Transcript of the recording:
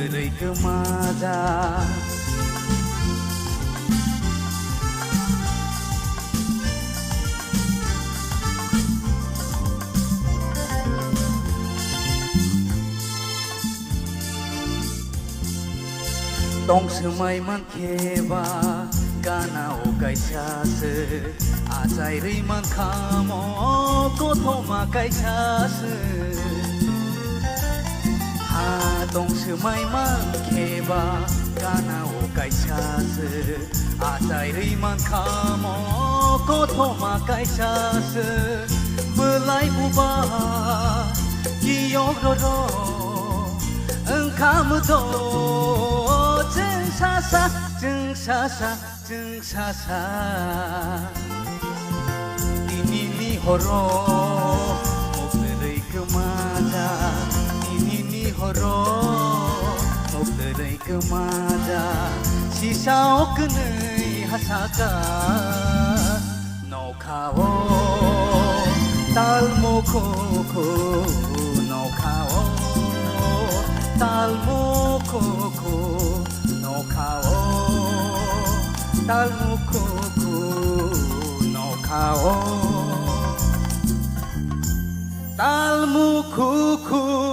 목들의 그 맞아 동스마이만 개바 가나오 가이샤스 아자이르이만 카모 고토마 가이샤스 하 동스마이만 개바 가나오 가이샤스 아자이르이만 카모 고토마 가이샤스 belai buba 기억으로 응감도 증사사 증사사 증사사 니니니 호로 목들의 그 맞아 니니니 호로 목들의 그 맞아 시샤오 그의 하사가 노카오 달모코코 노카오 달모코코 노카오 달모코코 노카오 달모코코